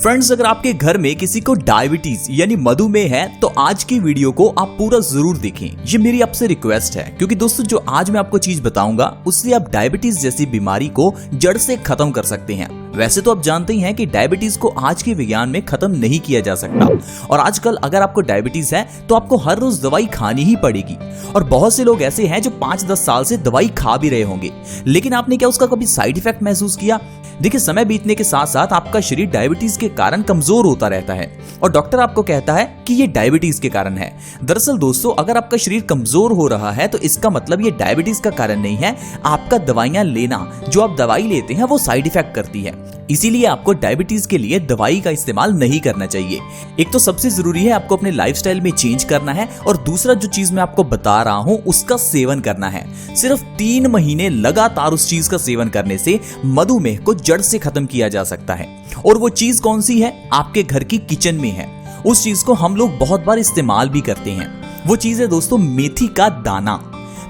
Friends, अगर आपके घर में किसी को डायबिटीज यानी मधुमेह है तो आज की वीडियो को आप पूरा जरूर देखें। ये मेरी आपसे रिक्वेस्ट है, क्योंकि दोस्तों जो आज मैं आपको चीज बताऊंगा उससे आप डायबिटीज जैसी बीमारी को जड़ से खत्म कर सकते हैं। वैसे तो आप जानते ही हैं कि डायबिटीज को आज के विज्ञान में खत्म नहीं किया जा सकता, और आजकल अगर आपको डायबिटीज है तो आपको हर रोज दवाई खानी ही पड़ेगी। और बहुत से लोग ऐसे हैं जो 5-10 साल से दवाई खा भी रहे होंगे, लेकिन आपने क्या उसका कभी साइड इफेक्ट महसूस किया? देखिए, समय बीतने के साथ साथ आपका शरीर डायबिटीज के कारण कमजोर होता रहता है और डॉक्टर आपको कहता है कि ये डायबिटीज के कारण है। दरअसल दोस्तों, अगर आपका शरीर कमजोर हो रहा है तो इसका मतलब ये डायबिटीज का कारण नहीं है। आपका दवाइयां लेना, जो आप दवाई लेते हैं, वो साइड इफेक्ट करती है। इसीलिए आपको डायबिटीज के लिए दवाई का इस्तेमाल नहीं करना चाहिए। एक तो सबसे जरूरी है आपको अपने लाइफस्टाइल में चेंज करना है, और दूसरा जो चीज मैं आपको बता रहा हूं उसका सेवन करना है। सिर्फ 3 महीने लगातार उस चीज का सेवन करने से मधुमेह को जड़ से खत्म किया जा सकता है। और वो चीज कौन सी है? आपके घर की किचन में है। उस चीज को हम लोग बहुत बार इस्तेमाल भी करते हैं। वो चीज है दोस्तों मेथी का दाना।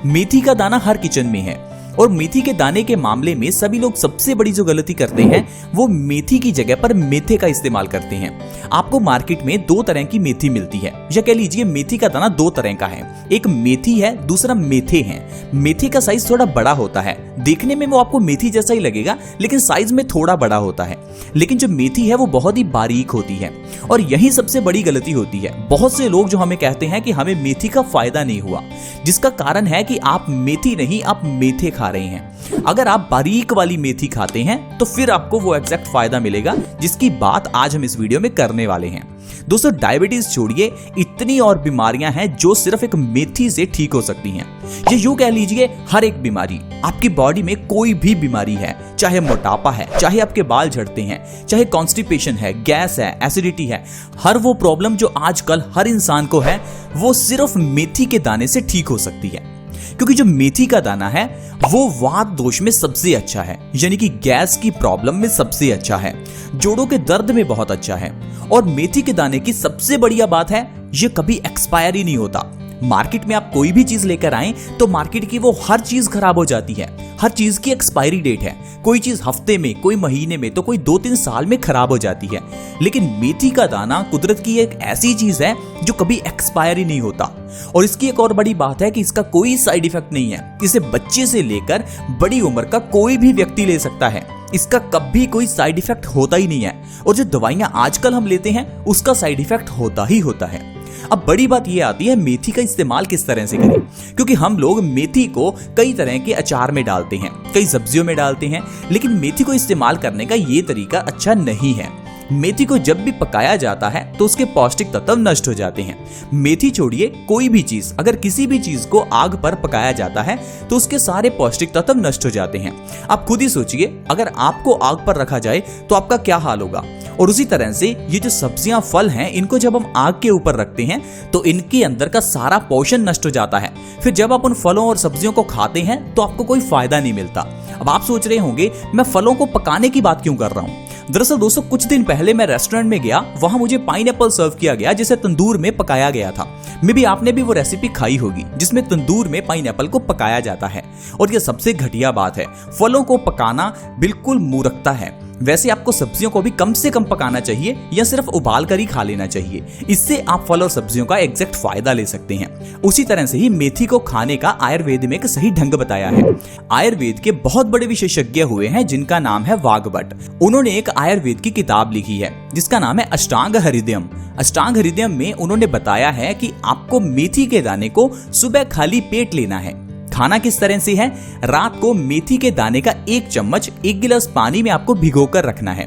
मेथी का दाना हर किचन में है, और मेथी के दाने के मामले में सभी लोग सबसे बड़ी जो गलती करते हैं वो मेथी की जगह पर मेथे का इस्तेमाल करते हैं। आपको मार्केट में 2 तरह की मेथी मिलती है, या कह लीजिए मेथी का दाना 2 तरह का है। एक मेथी है, दूसरा मेथे है। मेथी का साइज थोड़ा बड़ा होता है, देखने में वो आपको मेथी जैसा ही लगेगा, लेकिन साइज में थोड़ा बड़ा होता है। लेकिन जो मेथी है वो बहुत ही बारीक होती है, और यही सबसे बड़ी गलती होती है। बहुत से लोग जो हमें कहते हैं कि हमें मेथी का फायदा नहीं हुआ, जिसका कारण है कि आप मेथी नहीं, आप मेथे खा रहे हैं। अगर आप बारीक वाली मेथी खाते हैं तो फिर आपको वो एग्जैक्ट फायदा मिलेगा, जिसकी बात आज हम इस वीडियो में करने वाले हैं। दोस्तों, डायबिटीज छोड़िए, इतनी और बीमारियां हैं जो सिर्फ एक मेथी से ठीक हो सकती हैं। ये यूं कह लीजिए, हर एक बीमारी, आपकी बॉडी में कोई भी बीमारी है, चाहे मोटापा है, चाहे आपके बाल झड़ते हैं, चाहे कॉन्स्टिपेशन है, गैस है, एसिडिटी है, हर वो प्रॉब्लम जो आजकल हर इंसान को है वो सिर्फ मेथी के दाने से ठीक हो सकती है। क्योंकि जो मेथी का दाना है वो वात दोष में सबसे अच्छा है, यानी कि गैस की प्रॉब्लम में सबसे अच्छा है, जोड़ों के दर्द में बहुत अच्छा है। और मेथी के दाने की सबसे बढ़िया बात है, ये कभी एक्सपायर ही नहीं होता। मार्केट में आप कोई भी चीज लेकर आए तो मार्केट की वो हर चीज खराब हो जाती है। हर चीज की एक्सपायरी डेट है। कोई चीज हफ्ते में, कोई महीने में, तो कोई 2-3 साल में खराब हो जाती है। लेकिन मेथी का दाना कुदरत की एक ऐसी चीज है जो कभी एक्सपायर ही नहीं होता। और इसकी एक और बड़ी बात है कि इसका कोई साइड इफेक्ट नहीं है। इसे बच्चे से लेकर बड़ी उम्र का कोई भी व्यक्ति ले सकता है। इसका कभी कोई साइड इफेक्ट होता ही नहीं है। और जो दवाइयां आजकल हम लेते हैं उसका साइड इफेक्ट होता ही होता है। अब बड़ी बात यह आती है मेथी का इस्तेमाल किस तरह से करें, क्योंकि हम लोग मेथी को कई तरह के अचार में डालते हैं, कई सब्जियों में डालते हैं, लेकिन मेथी को इस्तेमाल करने का ये तरीका अच्छा नहीं है। मेथी को जब भी पकाया जाता है तो उसके पौष्टिक तत्व नष्ट हो जाते हैं। मेथी छोड़िए, कोई भी चीज, अगर किसी भी चीज को आग पर पकाया जाता है तो उसके सारे पौष्टिक तत्व नष्ट हो जाते हैं। आप खुद ही सोचिए, अगर आपको आग पर रखा जाए तो आपका क्या हाल होगा। और उसी तरह से ये जो सब्जियां, फल हैं, इनको जब हम आग के ऊपर रखते हैं तो इनके अंदर का सारा पोषण नष्ट हो जाता है। फिर जब आप उन फलों और सब्जियों को खाते हैं तो आपको कोई फायदा नहीं मिलता। अब आप सोच रहे होंगे मैं फलों को पकाने की बात क्यों कर रहा हूं। दरअसल दोस्तों, कुछ दिन पहले मैं रेस्टोरेंट में गया, वहां मुझे पाइनएप्पल सर्व किया गया जिसे तंदूर में पकाया गया था। मे भी आपने भी वो रेसिपी खाई होगी जिसमें तंदूर में पाइनएप्पल को पकाया जाता है। और ये सबसे घटिया बात है, फलों को पकाना बिल्कुल मूर्खता है। वैसे आपको सब्जियों को भी कम से कम पकाना चाहिए, या सिर्फ उबाल कर ही खा लेना चाहिए। इससे आप फल और सब्जियों का एग्जैक्ट फायदा ले सकते हैं। उसी तरह से ही मेथी को खाने का आयुर्वेद में एक सही ढंग बताया है। आयुर्वेद के बहुत बड़े विशेषज्ञ हुए हैं जिनका नाम है वाग्भट। उन्होंने एक आयुर्वेद की किताब लिखी है जिसका नाम है अष्टांग हृदयम। अष्टांग हृदयम में उन्होंने बताया है कि आपको मेथी के दाने को सुबह खाली पेट लेना है। खाना किस तरह से है? रात को मेथी के दाने का 1 चम्मच 1 गिलास पानी में आपको भिगोकर रखना है।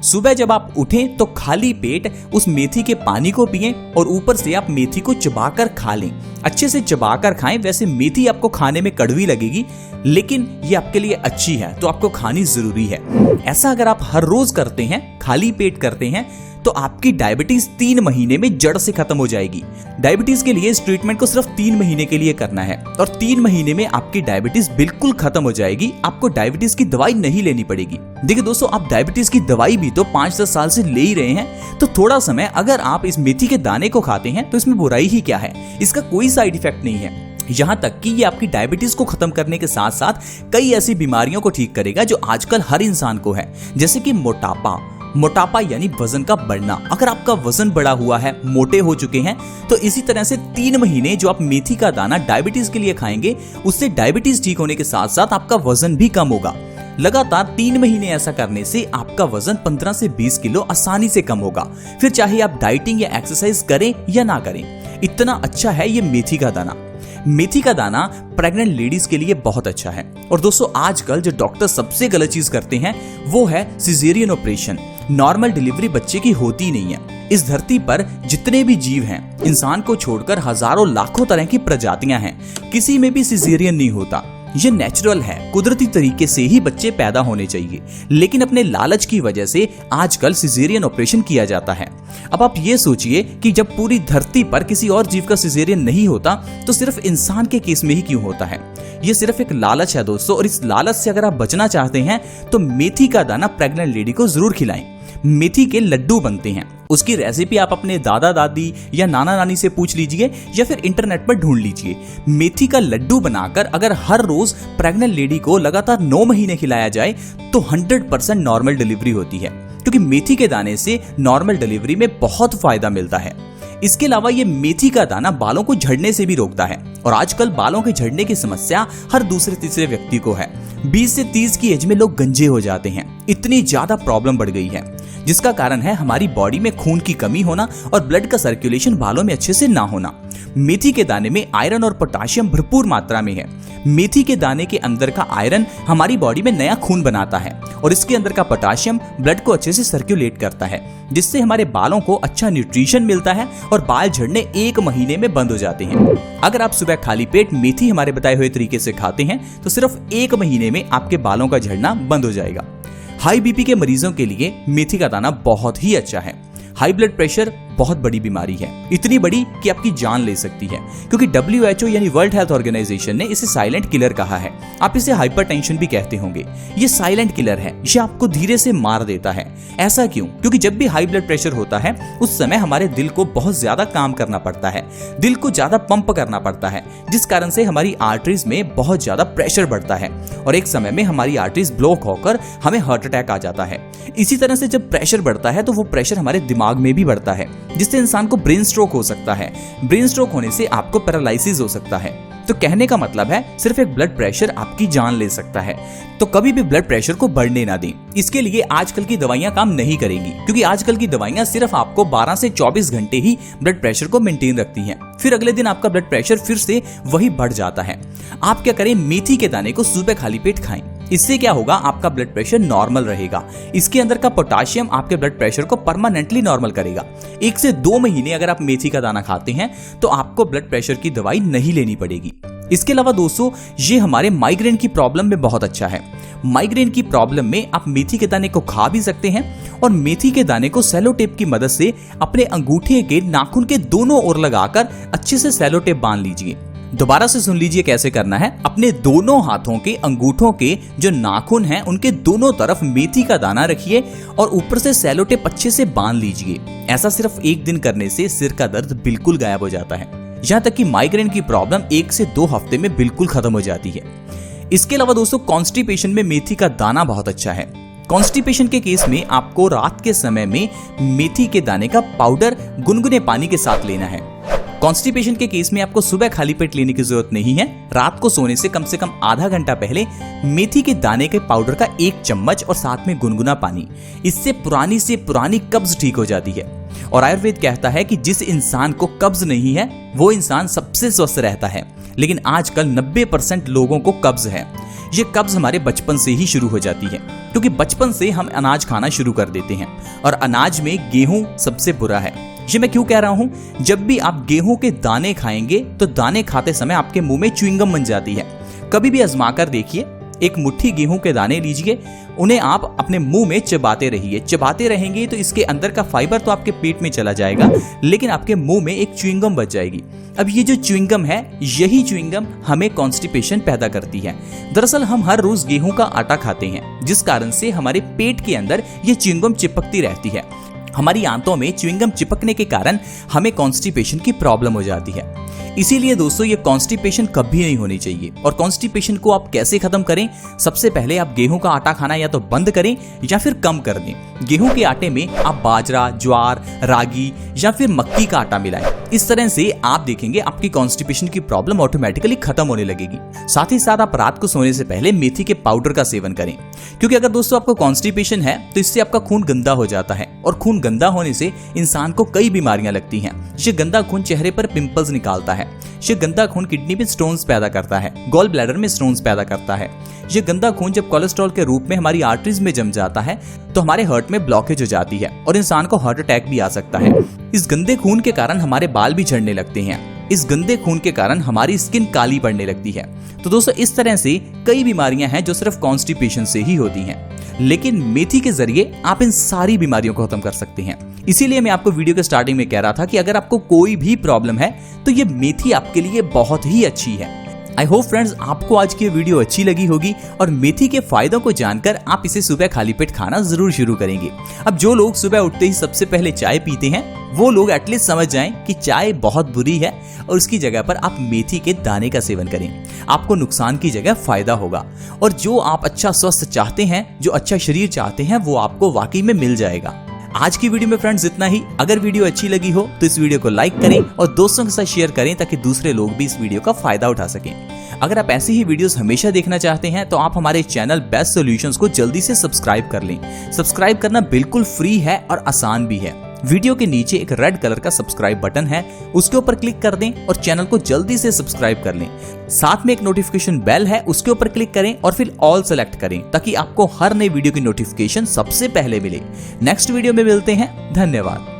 सुबह जब आप उठें तो खाली पेट उस मेथी के पानी को पिएं, और ऊपर से आप मेथी को चबाकर खा लें। अच्छे से चबाकर खाएं। वैसे मेथी आपको खाने में कड़वी लगेगी, लेकिन ये आपके लिए अच्छी है तो आपको खानी जरूरी है। ऐसा अगर आप हर रोज करते हैं, खाली पेट करते हैं, तो आपकी डायबिटीज 3 महीने में जड़ से खत्म हो जाएगी। डायबिटीज के लिए इस ट्रीटमेंट को सिर्फ 3 महीने के लिए करना है, और 3 महीने में आपकी डायबिटीज बिल्कुल खत्म हो जाएगी। आपको डायबिटीज की दवाई नहीं लेनी पड़ेगी। देखिए दोस्तों, आप डायबिटीज की दवाई भी तो 5-10 साल से ले ही रहे हैं, तो थोड़ा समय अगर आप इस मेथी के दाने को खाते हैं तो इसमें बुराई ही क्या है। इसका कोई साइड इफेक्ट नहीं है। यहाँ तक कि ये आपकी डायबिटीज को खत्म करने के साथ साथ कई ऐसी बीमारियों को ठीक करेगा जो आजकल हर इंसान को है, जैसे कि मोटापा, मोटापा यानी वजन का बढ़ना। अगर आपका वजन बढ़ा हुआ है, मोटे हो चुके हैं, तो इसी तरह से 3 महीने जो आप मेथी का दाना डायबिटीज के लिए खाएंगे, उससे डायबिटीज ठीक होने के साथ साथ आपका वजन भी कम होगा। लगातार 3 महीने ऐसा करने से आपका वजन 15 से 20 किलो आसानी से कम होगा। फिर चाहे आप डाइटिंग या एक्सरसाइज करें या ना करें, इतना अच्छा है ये मेथी का दाना। मेथी का दाना प्रेग्नेंट लेडीज के लिए बहुत अच्छा है। और दोस्तों, आजकल जो डॉक्टर सबसे गलत चीज करते हैं वो है सिजेरियन ऑपरेशन। नॉर्मल डिलीवरी बच्चे की होती नहीं है। इस धरती पर जितने भी जीव हैं, इंसान को छोड़कर हजारों लाखों तरह की प्रजातियां हैं, किसी में भी सिजेरियन नहीं होता। ये नेचुरल है, कुदरती तरीके से ही बच्चे पैदा होने चाहिए। लेकिन अपने लालच की वजह से आजकल सिजेरियन ऑपरेशन किया जाता है। अब आप ये सोचिए कि जब पूरी धरती पर किसी और जीव का सिजेरियन नहीं होता, तो सिर्फ इंसान के केस में ही क्यों होता है? ये सिर्फ एक लालच है दोस्तों, और इस लालच से अगर आप बचना चाहते हैं तो मेथी का दाना प्रेग्नेंट लेडी को जरूर खिलाएं। मेथी के लड्डू बनते हैं, उसकी रेसिपी आप अपने दादा दादी या नाना नानी से पूछ लीजिए या फिर इंटरनेट पर ढूंढ लीजिए। मेथी का लड्डू बनाकर अगर हर रोज प्रेग्नेंट लेडी को लगातार 9 महीने खिलाया जाए तो 100% नॉर्मल डिलीवरी होती है, क्योंकि मेथी के दाने से नॉर्मल डिलीवरी में बहुत फायदा मिलता है। इसके अलावा ये मेथी का दाना बालों को झड़ने से भी रोकता है, और आजकल बालों के झड़ने की समस्या हर दूसरे तीसरे व्यक्ति को है। 20 से 30 की एज में लोग गंजे हो जाते हैं, इतनी ज्यादा प्रॉब्लम बढ़ गई है, जिसका कारण है हमारी बॉडी में खून की कमी होना और ब्लड का सर्कुलेशन बालों में अच्छे से ना होना। मेथी के दाने में आयरन और पोटाशियम भरपूर मात्रा में है। मेथी के दाने के अंदर का आयरन हमारी बॉडी में नया खून बनाता है, और इसके अंदर का पोटाशियम ब्लड को अच्छे से सर्कुलेट करता है, जिससे हमारे बालों को अच्छा न्यूट्रिशन मिलता है और बाल झड़ने 1 महीने में बंद हो जाते हैं। अगर आप सुबह खाली पेट मेथी हमारे बताए हुए तरीके से खाते हैं तो सिर्फ 1 महीने में आपके बालों का झड़ना बंद हो जाएगा। हाई बीपी के मरीजों के लिए मेथी का दाना बहुत ही अच्छा है। हाई ब्लड प्रेशर बहुत बड़ी बीमारी है, इतनी बड़ी कि आपकी जान ले सकती है, क्योंकि WHO यानी वर्ल्ड हेल्थ ऑर्गेनाइजेशन ने इसे साइलेंट किलर कहा है। आप इसे हाइपरटेंशन भी कहते होंगे। ये साइलेंट किलर है, ये आपको धीरे से मार देता है। ऐसा क्यों? क्योंकि जब भी हाई ब्लड प्रेशर होता है उस समय हमारे दिल को बहुत ज्यादा काम करना पड़ता है, दिल को ज्यादा पंप करना पड़ता है, जिस कारण से हमारी आर्टरीज में बहुत ज्यादा प्रेशर बढ़ता है, और एक समय में हमारी आर्टरीज ब्लॉक होकर हमें हार्ट अटैक आ जाता है। इसी तरह से जब प्रेशर बढ़ता है तो वो प्रेशर हमारे दिमाग में भी बढ़ता है, जिससे इंसान को ब्रेन स्ट्रोक हो सकता है। ब्रेन स्ट्रोक होने से आपको पैरालिसिस हो सकता है। तो कहने का मतलब है सिर्फ एक ब्लड प्रेशर आपकी जान ले सकता है। तो कभी भी ब्लड प्रेशर को बढ़ने ना दें। इसके लिए आजकल की दवाइयां काम नहीं करेंगी, क्योंकि आजकल की दवाइयां सिर्फ आपको 12 से 24 घंटे ही ब्लड प्रेशर को मेंटेन रखती हैं। फिर अगले दिन आपका ब्लड प्रेशर फिर से वही बढ़ जाता है। आप क्या करें, मेथी के दाने को सुबह खाली पेट खाएं। इससे क्या होगा, आपका ब्लड प्रेशर नॉर्मल रहेगा। इसके अंदर का पोटाशियम आपके ब्लड प्रेशर को परमानेंटली नॉर्मल करेगा। 1 से 2 महीने अगर आप मेथी का दाना खाते हैं तो आपको ब्लड प्रेशर की दवाई नहीं लेनी पड़ेगी। इसके अलावा दोस्तों, ये हमारे माइग्रेन की प्रॉब्लम में बहुत अच्छा है। माइग्रेन की प्रॉब्लम में आप मेथी के दाने को खा भी सकते हैं, और मेथी के दाने को सेलो टेप की मदद से अपने अंगूठे के नाखून के दोनों ओर लगाकर अच्छे से सेलो टेप बांध लीजिए। दोबारा से सुन लीजिए कैसे करना है। अपने दोनों हाथों के अंगूठों के जो नाखून हैं उनके दोनों तरफ मेथी का दाना रखिए और ऊपर से सेलो टेप अच्छे से बांध लीजिए। ऐसा सिर्फ 1 दिन करने से सिर का दर्द बिल्कुल गायब हो जाता है। यहाँ तक कि माइग्रेन की प्रॉब्लम 1 से 2 हफ्ते में बिल्कुल खत्म हो जाती है। इसके अलावा दोस्तों, कॉन्स्टिपेशन में मेथी का दाना बहुत अच्छा है। कॉन्स्टिपेशन के केस में आपको रात के समय में मेथी के दाने का पाउडर गुनगुने पानी के साथ लेना है। कॉन्स्टिपेशन के केस में आपको सुबह खाली पेट लेने की जरूरत नहीं है। रात को सोने से कम आधा घंटा पहले मेथी के दाने के पाउडर का 1 चम्मच और साथ में गुनगुना पानी, इससे पुरानी से पुरानी कब्ज ठीक हो जाती है। और आयुर्वेद कहता है कि जिस इंसान को कब्ज नहीं है वो इंसान सबसे स्वस्थ रहता है। लेकिन आजकल 90% लोगों को कब्ज है। ये कब्ज हमारे बचपन से ही शुरू हो जाती है, क्योंकि बचपन से हम अनाज खाना शुरू कर देते हैं, और अनाज में गेहूं सबसे बुरा है। ये मैं क्यों कह रहा हूं? जब भी आप गेहूं के दाने खाएंगे तो दाने खाते समय आपके मुंह में च्युइंगम बन जाती है। कभी भी आजमा कर देखिए। एक मुट्ठी गेहूं के दाने लीजिए, उन्हें आप अपने मुंह में चबाते रहिए। चबाते रहेंगे तो इसके अंदर का फाइबर तो आपके पेट में चला जाएगा, लेकिन आपके मुंह में एक च्युइंगम बच जाएगी। अब ये जो च्युइंगम है, यही च्युइंगम हमें कॉन्स्टिपेशन पैदा करती है। दरअसल हम हर रोज गेहूं का आटा खाते हैं, जिस कारण से हमारे पेट के अंदर ये च्युइंगम चिपकती रहती है। हमारी आंतों में च्युइंगम चिपकने के कारण हमें कॉन्स्टिपेशन की प्रॉब्लम हो जाती है। इसीलिए दोस्तों ये कॉन्स्टिपेशन कभी नहीं होनी चाहिए। और कॉन्स्टिपेशन को आप कैसे खत्म करें? सबसे पहले आप गेहूं का आटा खाना या तो बंद करें या फिर कम कर दें। गेहूं के आटे में आप बाजरा, ज्वार, रागी या फिर मक्की का आटा मिलाएं। इस तरह से आप देखेंगे आपकी कॉन्स्टिपेशन की प्रॉब्लम ऑटोमेटिकली खत्म होने लगेगी। साथ ही साथ आप रात को सोने से पहले मेथी के पाउडर का सेवन करें, क्योंकि अगर दोस्तों आपको कॉन्स्टिपेशन है तो इससे आपका खून गंदा हो जाता है और खून गंदा होने से इंसान को कई बीमारियां लगती हैं। ये गंदा खून चेहरे पर पिंपल्स निकालता है। ये गंदा खून किडनी में स्टोन्स पैदा करता है, गॉल ब्लैडर में स्टोन्स पैदा करता है। ये गंदा खून जब कोलेस्ट्रॉल के रूप में हमारी आर्टरीज में जम जाता है तो हमारे हार्ट में ब्लॉकेज हो जाती है और इंसान को हार्ट अटैक भी आ सकता है। इस गंदे खून के कारण हमारे बाल भी झड़ने लगते हैं। इस गंदे खून के कारण हमारी स्किन काली पड़ने लगती है। तो दोस्तों इस तरह से कई बीमारियां हैं जो सिर्फ कॉन्स्टिपेशन से ही होती हैं, लेकिन मेथी के जरिए आप इन सारी बीमारियों को खत्म कर सकते हैं। इसीलिए मैं आपको वीडियो के स्टार्टिंग में कह रहा था कि अगर आपको कोई भी प्रॉब्लम है तो ये मेथी आपके लिए बहुत ही अच्छी है। आई होप फ्रेंड्स आपको आज की वीडियो अच्छी लगी होगी और मेथी के फायदों को जानकर आप इसे सुबह खाली पेट खाना जरूर शुरू करेंगे। अब जो लोग सुबह उठते ही सबसे पहले चाय पीते हैं वो लोग एटलीस्ट समझ जाएं कि चाय बहुत बुरी है और उसकी जगह पर आप मेथी के दाने का सेवन करें। आपको नुकसान की जगह फायदा होगा और जो आप अच्छा स्वस्थ चाहते हैं, जो अच्छा शरीर चाहते हैं, वो आपको वाकई में मिल जाएगा। आज की वीडियो में फ्रेंड्स इतना ही। अगर वीडियो अच्छी लगी हो तो इस वीडियो को लाइक करें और दोस्तों के साथ शेयर करें ताकि दूसरे लोग भी इस वीडियो का फायदा उठा सकें। अगर आप ऐसी ही वीडियोस हमेशा देखना चाहते हैं तो आप हमारे चैनल बेस्ट सॉल्यूशंस को जल्दी से सब्सक्राइब कर लें। सब्सक्राइब करना बिल्कुल फ्री है और आसान भी है। वीडियो के नीचे एक रेड कलर का सब्सक्राइब बटन है, उसके ऊपर क्लिक कर दें और चैनल को जल्दी से सब्सक्राइब कर लें। साथ में एक नोटिफिकेशन बेल है, उसके ऊपर क्लिक करें और फिर ऑल सेलेक्ट करें ताकि आपको हर नई वीडियो की नोटिफिकेशन सबसे पहले मिले। नेक्स्ट वीडियो में मिलते हैं। धन्यवाद।